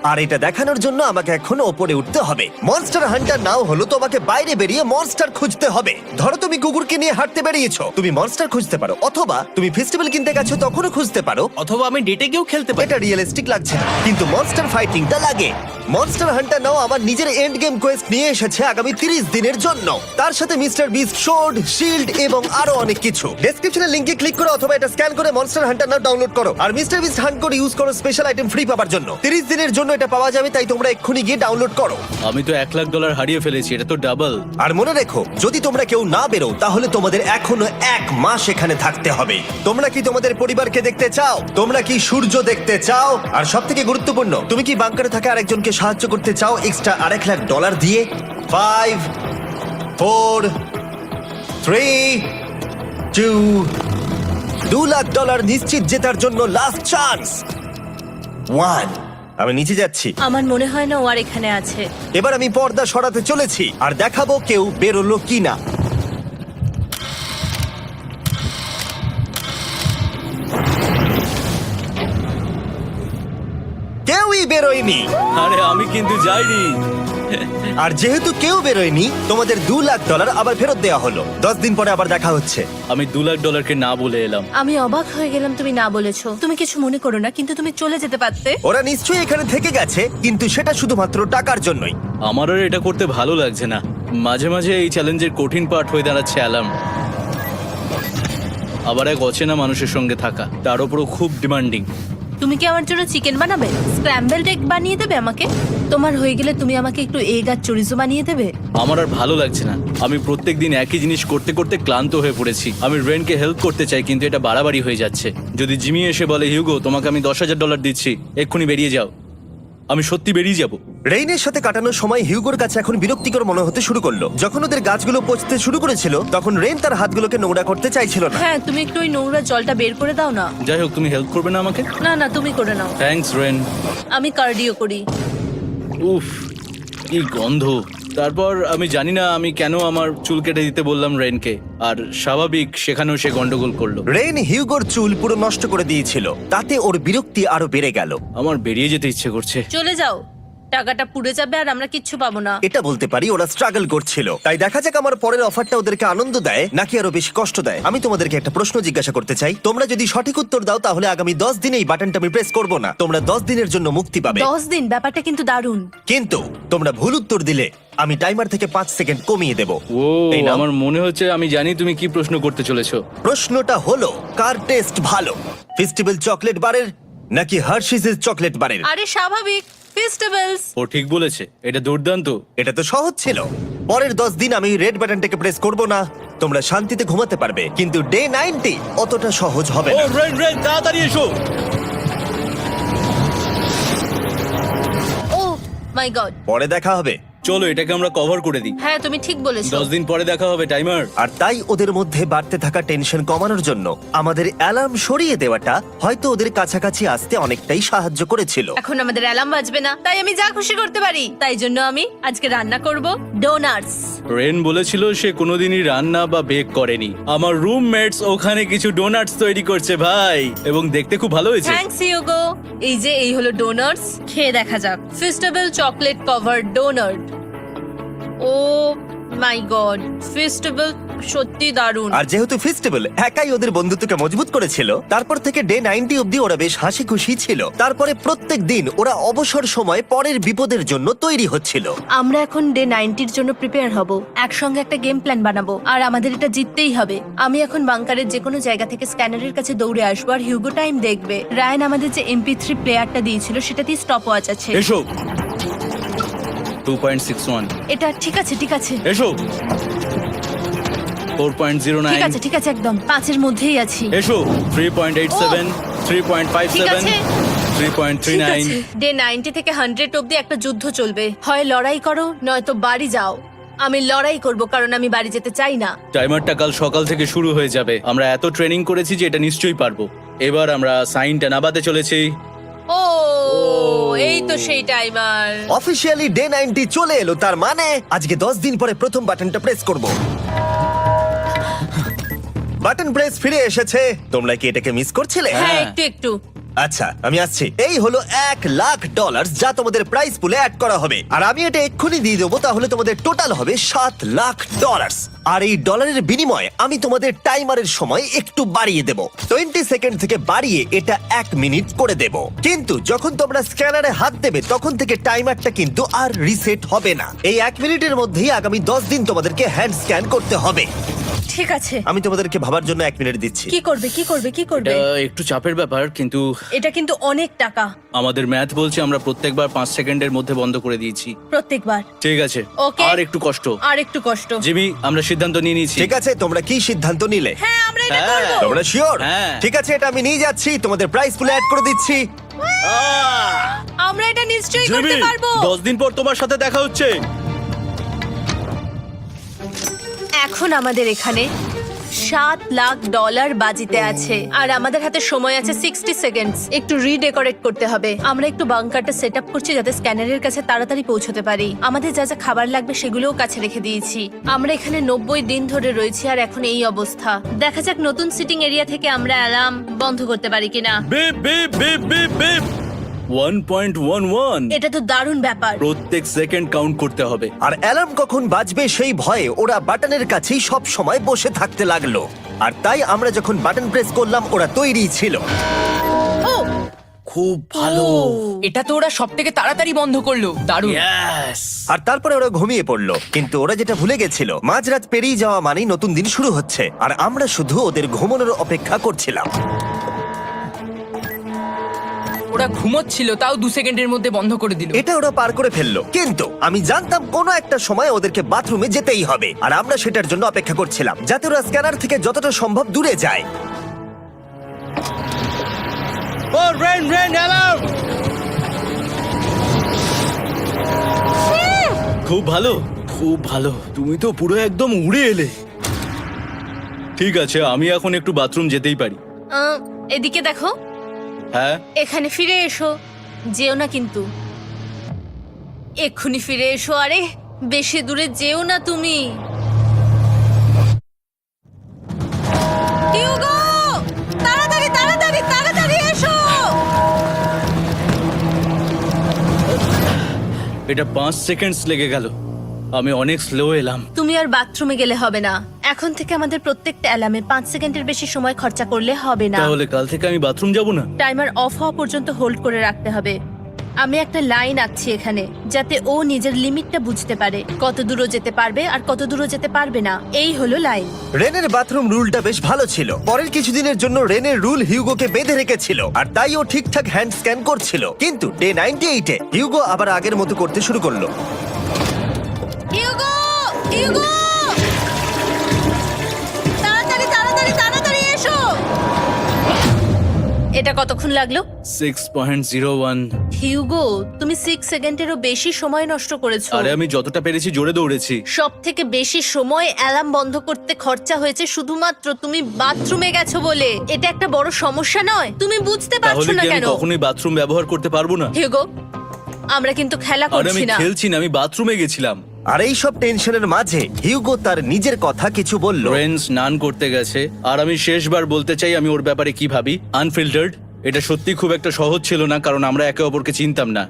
আর এটা দেখানোর জন্য আমাকে এখন ওপরে উঠতে হবে। মনস্টার হান্টার নাও হলো তোমাকে বাইরে বেরিয়ে মনস্টার খুঁজতে হবে। ধরো তুমি কুকুরকে নিয়ে হাঁটতে বেরিয়েছো, তুমি মনস্টার খুঁজতে পারো, অথবা তুমি ফেস্টিভ্যাল কিনতে গেছো তখনও খুঁজতে পারো। অথবা আমি ডেটে গিয়েও খেলতে পারি। এটা রিয়েলিস্টিক লাগছে না, কিন্তু মনস্টার ফাইটিংটা লাগে। মনস্টার হান্টার নাও আমার নিজের এন্ড গেম কোয়েস্ট নিয়ে এসেছে আগামী 30 দিনের জন্য। তার সাথে মিস্টার বিস্ট সোর্ড, শিল্ড এবং আরো অনেক কিছু। ডেসক্রিপশনের লিংকে ক্লিক করো অথবা এটা স্ক্যান করে মনস্টার হান্টার নাও ডাউনলোড করো। আর মিস্টার বিস্ট হান্ট করে ইউজ করো স্পেশাল আইটেম ফ্রি পাওয়ার জন্য। 30 দিনের জন্য এটা পাওয়া যাবে, তাই তোমরা এক্ষুনি গিয়ে ডাউনলোড করো। আমি তো $1,00,000 হারিয়ে ফেলেছি, এটা তো ডাবল। আর মনে রেখো, যদি তোমরা কেউ না বেরো তাহলে তোমাদের এখনো 1 মাস এখানে থাকতে হবে। তোমরা কি তোমাদের পরিবারকে দেখতে চাও? তোমরা কি সূর্য দেখতে চাও? আর সবথেকে গুরুত্বপূর্ণ, তুমি কি বাংকারে থাকা আরেকজনকে সাহায্য করতে চাও এক্সট্রা $1,00,000 দিয়ে? 5 4 3 2 $2,00,000 নিশ্চিত জেতার জন্য লাস্ট চান্স। 1। আমি নিচে যাচ্ছি। আমার মনে হয় না ও আর এখানে আছে। এবার আমি পর্দা সরাতে চলেছি আর দেখাবো কেউ বেরোলো কিনা। কেউই বেরোয়নি। আরে আমি কিন্তু যাইনি। আর যেহেতু কেউ বেরোয়নি, তোমাদের $2,00,000 আবার ফেরত দেওয়া হলো। 10 দিন পরে আবার দেখা হচ্ছে। আমি $2,00,000 না বলে এলাম। আমি অবাক হয়ে গেলাম তুমি না বলেছো। তুমি কিছু মনে করো না, কিন্তু তুমি চলে যেতে পারতে। ওরা নিশ্চয়ই এখানে থেকে গেছে, কিন্তু সেটা শুধুমাত্র টাকার জন্যই। আমার আর এটা করতে ভালো লাগছে না। মাঝে মাঝে এই চ্যালেঞ্জের কঠিন পার্ট হয়ে দাঁড়াচ্ছে অ্যালার্ম। আবার এক অচেনা মানুষের সঙ্গে থাকা, তার উপরও খুব ডিমান্ডিং। তুমি কি আমার জন্য চিকেন বানাবে? স্ক্র্যাম্বলড এগ বানিয়ে দেবে আমাকে? তোমার হয়ে গেলে তুমি আমাকে একটু এগ আর চরিজো বানিয়ে দেবে? আমার আর ভালো লাগছে না। আমি প্রত্যেকদিন একই জিনিস করতে করতে ক্লান্ত হয়ে পড়েছি। আমি রেনকে হেল্প করতে চাই, কিন্তু এটা বাড়াবাড়ি হয়ে যাচ্ছে। যদি জিমি এসে বলে, হিউগো তোমাকে আমি $10,000 দিচ্ছি, এক্ষুনি বেরিয়ে যাও, আমি সত্যি বেরিয়ে যাব। রেইনের সাথে কাটানোর সময় হিউগোর কাছে এখন বিরক্তিকর মনে হতে শুরু করলো। যখন ওদের গাছগুলো পচতে শুরু করেছিল, তখন রেইন তার হাতগুলোকে নোংরা করতে চাইছিল না। হ্যাঁ, তুমি একটু ওই নোংরা জলটা বের করে দাও না। যাই হোক, তুমি হেল্প করবে না আমাকে? না না, তুমি করে নাও। Thanks Ren. আমি কার্ডিও করি। উফ, কি গন্ধ। তারপর আমি জানি না আমি কেন আমার চুল কেটে দিতে বললাম রেনকে, আর স্বাভাবিক সেখানেও সে গন্ডগোল করলো। রেইন হিউগোর চুল পুরো নষ্ট করে দিয়েছিল, তাতে ওর বিরক্তি আরো বেড়ে গেল। আমার বেরিয়ে যেতে ইচ্ছে করছে। চলে যাও। টাকাটা পুড়ে যাবে আর আমরা কিচ্ছু পাবো না। এটা বলতে পারি ওরা স্ট্রাগল করছিল। তাই দেখা যাক আমার পরের অফারটা ওদেরকে আনন্দ দেয় নাকি আরো বেশি কষ্ট দেয়। আমি তোমাদেরকে একটা প্রশ্ন জিজ্ঞাসা করতে চাই, তোমরা যদি সঠিক উত্তর দাও তাহলে আগামী 10 দিনে এই বাটনটা আমি প্রেস করব না, তোমরা 10 দিনের জন্য মুক্তি পাবে। 10 দিন, ব্যাপারটা কিন্তু দারুণ। কিন্তু তোমরা ভুল উত্তর দিলে আমি টাইমার থেকে 5 সেকেন্ড কমিয়ে দেব। ও এই নাও। আমার মনে হচ্ছে আমি জানি তুমি কি প্রশ্ন করতে চলেছো। প্রশ্নটা হলো, কার টেস্ট ভালো, ফেস্টিভ্যাল চকলেট বারের নাকি হার্শিসের চকলেট বারের? আরে স্বাভাবিক, ফেস্টিভ্যালস। ও ঠিক বলেছে, এটা দুর্দান্ত। এটা তো সহজ ছিল। পরের 10 দিন আমি রেড বাটনটাকে প্রেস করব না, তোমরা শান্তিতে ঘুমাতে পারবে। কিন্তু ডে 90 অতটা সহজ হবে ও না। রেন রেন তাড়াতাড়ি এসো। ও মাই গড। পরে দেখা হবে। চলো এটাকে আমরা কভার করে দিই। হ্যাঁ তুমি ঠিক বলেছো। 10 দিন পরে দেখা হবে টাইমার। আর তাই ওদের মধ্যে বাড়তে থাকা টেনশন কমানোর জন্য আমাদের অ্যালার্ম সরিয়ে দেওয়াটা হয়তো ওদের কাছাকাছি আসতে অনেকটাই সাহায্য করেছিল। এখন আমাদের অ্যালার্ম বাজবে না, তাই আমি যা খুশি করতে পারি। তাই জন্য আমি আজকে রান্না করব ডোনাটস। রেন বলেছিল সে কোনোদিনই রান্না বা বেক করেনি। আমার রুমমেটস ওখানে কিছু ডোনাটস তৈরি করছে ভাই, এবং দেখতে খুব ভালো হয়েছে। Thanks Yugo. এই হলো ডোনাটস, খেয়ে দেখা যাক। Festival chocolate cover donut. Oh my god, festival সত্যি দারুণ। আর যেহেতু ফেস্টিভ্যাল একাই ওদের বন্ধুত্বকে মজবুত করেছিল, তারপর থেকে ডে 90 অব্দি ওরা বেশ হাসি খুশি ছিল। তারপরে প্রত্যেক দিন ওরা অবসর সময় পরের বিপদের জন্য তৈরি হচ্ছিল। আমরা এখন ডে 90-র জন্য প্রিপেয়ার হব। একসঙ্গে একটা গেম প্ল্যান বানাবো, আর আমাদের এটা জিততেই হবে। আমি এখন বাংকারের যে কোনো জায়গা থেকে স্ক্যানারের কাছে দৌড়ে আসবো, আর হিউগো টাইম দেখবে। রায়ান আমাদের যে MP3 প্লেয়ারটা দিয়েছিল সেটাতেই স্টপ ওয়াচ আছে। এসো 2.61। এটা ঠিক আছে, ঠিক আছে, এসো ঠিক 4.09। আছে, ঠিক আছে, একদম 5-এর মধ্যেই আছি। এসো 3.87, ঠিক 3.57, আছে। ঠিক 3.39। আছে। ডে 90 থেকে 100 অব্দি একটা যুদ্ধ চলবে। হয় লড়াই করো, নয়তো বাড়ি যাও। আমি লড়াই করব, কারণ আমি বাড়ি যেতে চাই না। টাইমারটা কাল সকাল থেকে শুরু হয়ে যাবে। আমরা এত ট্রেনিং করেছি যে এটা নিশ্চয়ই পারবো। এবার আমরা সাইনটা নাবাতে চলেছি। ও এই তো সেই টাইমার। অফিসিয়ালি ডে 90 চলে এলো, তার মানে আজকে 10 দিন পরে প্রথম বাটনটা প্রেস করব। বাটন প্রেস ফিরে এসেছে। তোমরা কি এটাকে মিস করছিলে? হ্যাঁ, একটু একটু। আচ্ছা আমি আসছি। এই হলো $1,00,000 যা তোমাদের প্রাইস পুলে অ্যাড করা হবে, আর আমি এটা এক্ষুনি দিয়ে দেবো। তাহলে তোমাদের টোটাল হবে $7,00,000। আর এই ডলারের বিনিময়ে আমি তোমাদের টাইমারের সময় একটু বাড়িয়ে দেব। 20 সেকেন্ড থেকে বাড়িয়ে এটা 1 মিনিট করে দেব। কিন্তু যখন তোমরা স্ক্যানারে হাত দেবে তখন থেকে টাইমারটা কিন্তু আর রিসেট হবে না। এই 1 মিনিটের মধ্যেই আগামী 10 দিন তোমাদেরকে হ্যান্ড স্ক্যান করতে হবে। ঠিক আছে। আমি তোমাদেরকে ভাবার জন্য 1 মিনিট দিচ্ছি। কি করবে, কি করবে, কি করবে? এটা একটু চাপের ব্যাপার, কিন্তু এটা কিন্তু অনেক টাকা। আমাদের ম্যাথ বলছে আমরা প্রত্যেকবার 5 সেকেন্ডের মধ্যে বন্ধ করে দিয়েছি। প্রত্যেকবার। ঠিক আছে, Okay. আর একটু কষ্ট। আর একটু কষ্ট। জিমি, আমরা সিদ্ধান্ত নিয়ে নিয়েছি। ঠিক আছে, তোমরা কি সিদ্ধান্ত নিলে? হ্যাঁ, আমরা এটা হ্যাঁ। করব। তোমরা শিওর? হ্যাঁ। ঠিক আছে, এটা আমি নিয়ে যাচ্ছি, তোমাদের প্রাইস পুলে অ্যাড করে দিচ্ছি। আমরা এটা নিশ্চয়ই জিমি, করতে পারবো। 10 দিন পর তোমার সাথে দেখা হচ্ছে। এখন আমাদের এখানে $7,00,000 বাজিতে আছে, আর আমাদের হাতে সময় আছে 60 সেকেন্ডস। একটু রিডেকোরেট করতে হবে। আমরা একটু বাংকারটা সেট আপ করছি যাতে স্ক্যানারের কাছে তাড়াতাড়ি পৌঁছতে পারি। আমাদের যা যা খাবার লাগবে সেগুলোও কাছে রেখে দিয়েছি। আমরা এখানে 90 দিন ধরে রয়েছি, আর এখন এই অবস্থা। দেখা যাক নতুন সিটিং এরিয়া থেকে আমরা অ্যালার্ম বন্ধ করতে পারি কিনা। Beep beep beep beep beep 1.11। এটা তো দারুণ ব্যাপার। প্রত্যেক সেকেন্ড কাউন্ট করতে হবে। আর অ্যালার্ম কখন বাজবে সেই ভয়ে ওরা বাটনের কাছেই সব সময় বসে থাকতে লাগলো। আর তাই আমরা যখন বাটন প্রেস করলাম ওরা তৈরি ছিল। ও খুব ভালো। এটা তো ওরা সব থেকে তাড়াতাড়ি বন্ধ করলো। দারুণ। ইয়েস। আর তারপরে ওরা ঘুমিয়ে পড়লো। কিন্তু ওরা যেটা ভুলে গেছিল, মাঝরাত পেরিয়ে যাওয়া মানেই নতুন দিন শুরু হচ্ছে, আর আমরা শুধু ওদের ঘুমানোর অপেক্ষা করছিলাম। ওরা ঘুমোচ্ছিল, তাও 2 সেকেন্ডের মধ্যে বন্ধ করে দিল। এটা ওরা পার করে ফেললো, কিন্তু আমি জানতাম কোনো একটা সময় ওদেরকে বাথরুমে যেতেই হবে, আর আমরা সেটার জন্য অপেক্ষা করছিলাম যাতে ওরা স্ক্যানার থেকে যতটা সম্ভব দূরে যায়। ও রেন রেন অ্যালার্ম। খুব ভালো, খুব ভালো। তুমি তো পুরো একদম উড়ে এলে। ঠিক আছে, আমি এখন একটু বাথরুম যেতেই পারি। এদিকে দেখো। হ্যাঁ, এখানে ফিরে এসো, যেও না কিন্তু। এক্ষুনি ফিরে এসো। আরে বেশি দূরে যেও না তুমি। হিউগো, তাড়াতাড়ি তাড়াতাড়ি তাড়াতাড়ি এসো। এটা 5 সেকেন্ডস লেগে গেল। আমি অনেক স্লো এলাম। তুমি আর বাথরুমে গেলে হবে না। এখন থেকে আমাদের প্রত্যেকটা অ্যালার্মে 5 সেকেন্ডের বেশি সময় খরচা করলে হবে না। তাহলে কাল থেকে আমি বাথরুম যাব না? টাইমার অফ হওয়া পর্যন্ত হোল্ড করে রাখতে হবে। আমি একটা লাইন আঁকছি এখানে, যাতে ও নিজের লিমিটটা বুঝতে পারে, কত দূর যেতে পারবে আর কত দূর যেতে পারবে না। এই হলো লাইন। রেনের বাথরুম রুলটা বেশ ভালো ছিল। পরের কিছুদিনের জন্য রেনের রুল হিউগোকে বেঁধে রেখেছিল, আর তাই ও ঠিকঠাক হ্যান্ড স্ক্যান করছিল। কিন্তু ডে 98-এ হিউগো আবার আগের মতো করতে শুরু করলো। হিউগো, হিউগো, তাড়াতাড়ি তাড়াতাড়ি তাড়াতাড়ি এসো। এটা কতক্ষণ লাগলো? 6.01। হিউগো, তুমি 6 সেকেন্ডেরও বেশি সময় নষ্ট করেছো। আরে আমি যতটা পেরেছি জোরে দৌড়েছি। সব থেকে বেশি সময় অ্যালার্ম বন্ধ করতে খরচা হয়েছে শুধুমাত্র তুমি বাথরুমে গেছো বলে। এটা একটা বড় সমস্যা নয়? তুমি বুঝতে পারছো তাহলে না কি আমি কেন? কখনোই বাথরুম ব্যবহার করতে পারবো না? হিউগো, আমরা কিন্তু খেলা আরে আমি করছি না। খেলছি না, আমি বাথরুমে গেছিলাম। আর এই সব টেনশনের মাঝে হিউগো তার নিজের কথা কিছু বলল। রেন স্নান করতে গেছে, আর আমি শেষবার বলতে চাই আমি ওর ব্যাপারে কি ভাবি। আনফিল্টার্ড। এটা সত্যি খুব একটা সহজ ছিল না, কারণ আমরা একে অপরকে চিনতাম না।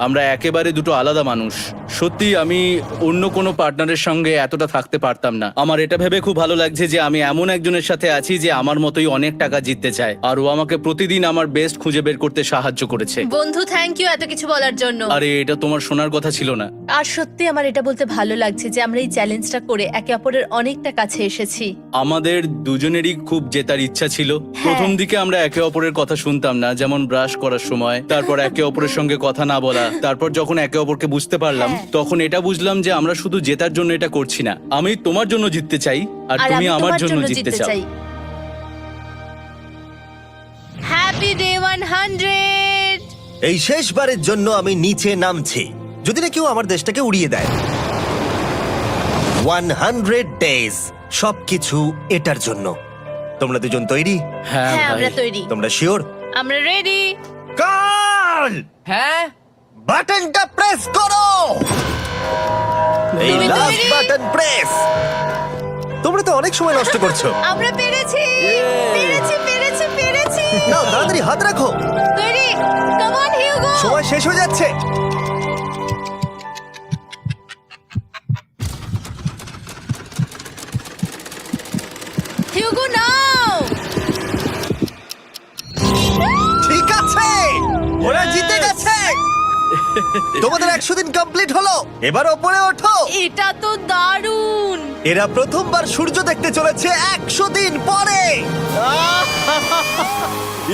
আমরা একেবারে দুটো আলাদা মানুষ। সত্যি আমি অন্য কোনো পার্টনারের সঙ্গে এতটা থাকতে পারতাম না। আমার এটা ভেবে খুব ভালো লাগছে যে আমি এমন একজনের সাথে আছি যে আমার মতোই অনেক টাকা জিততে চায়, আর ও আমাকে প্রতিদিন আমার বেস্ট খুঁজে বের করতে সাহায্য করেছে। বন্ধু, থ্যাংক ইউ এত কিছু বলার জন্য। আরে এটা তোমার শোনার কথা ছিল না। আর সত্যি আমার এটা বলতে ভালো লাগছে যে আমরা এই চ্যালেঞ্জটা করে একে অপরের অনেকটা কাছে এসেছি। আমাদের দুজনেরই খুব জেতার ইচ্ছা ছিল। প্রথম দিকে আমরা একে অপরের কথা শুনতাম না, যেমন ব্রাশ করার সময়, তারপর একে অপরের সঙ্গে কথা না বলা। তারপর যখন একে অপরকে বুঝতে পারলাম, তখন এটা বুঝলাম যে আমরা শুধু জেতার জন্য এটা করছি না। আমি তোমার জন্য জিততে চাই, আর তুমি আমি আমার তোমার জন্য জিততে চাও। Happy day 100। এই শেষবারের জন্য আমি নিচে নামছি, যদি না কেউ আমার দেশটাকে উড়িয়ে দেয়। 100 ডেজ, সবকিছু এটার জন্য। তোমরা দুজন তৈরি? হ্যাঁ হ্যাঁ, ভাই। আমরা তৈরি। তোমরা শিওর? আমরা রেডি। কাল হ্যাঁ, বাটনটা প্রেস করো। এই তুমি লাস্ট তৈরি? Button press. তোমরা তো অনেক সময় নষ্ট করছো। আমরা পেরেছি, পেরেছি, পেরেছি, পেরেছি। নাও তাড়াতাড়ি হাত রাখো, তৈরি? Come on Hugo. সময় শেষ হয়ে যাচ্ছে। হিউগো নাও। ঠিক আছে, ওরা জিতে গেছে। তোমাদের 100 দিন কমপ্লিট হলো। এবার ওপরে ওঠো। এটা তো দারুণ। এরা প্রথমবার সূর্য দেখতে চলেছে 100 দিন পরে।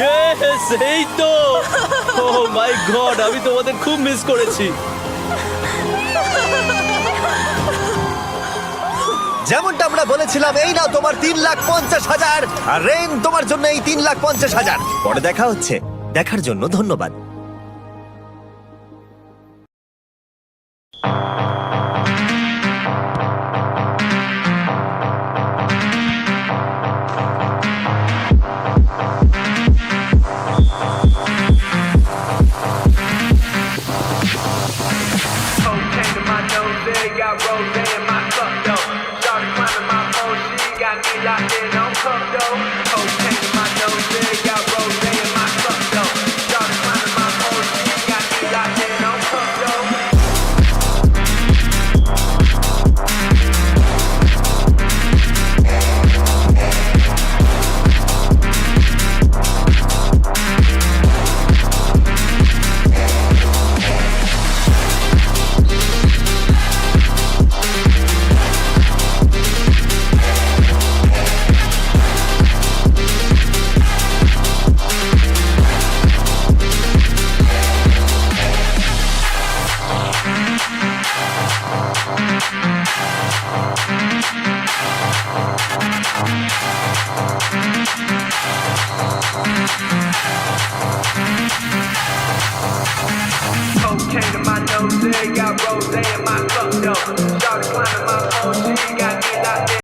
Yes, এই তো। Oh my God, আমি তোমাদের খুব মিস করেছি। যেমনটা আমরা বলেছিলাম, এই নাও তোমার 3,50,000, আর রেন তোমার জন্য এই 3,50,000। পরে দেখা হচ্ছে। দেখার জন্য ধন্যবাদ। Cocaine to my nose, there got rose in my cup though. Started climbing my pole, she got me locked in on cup though. Cocaine to my nose, there got rose in my cup though. Started climbing my pole, she got me locked in on cup though. Cocaine to my nose, there got rose in my cup though. Started climbing my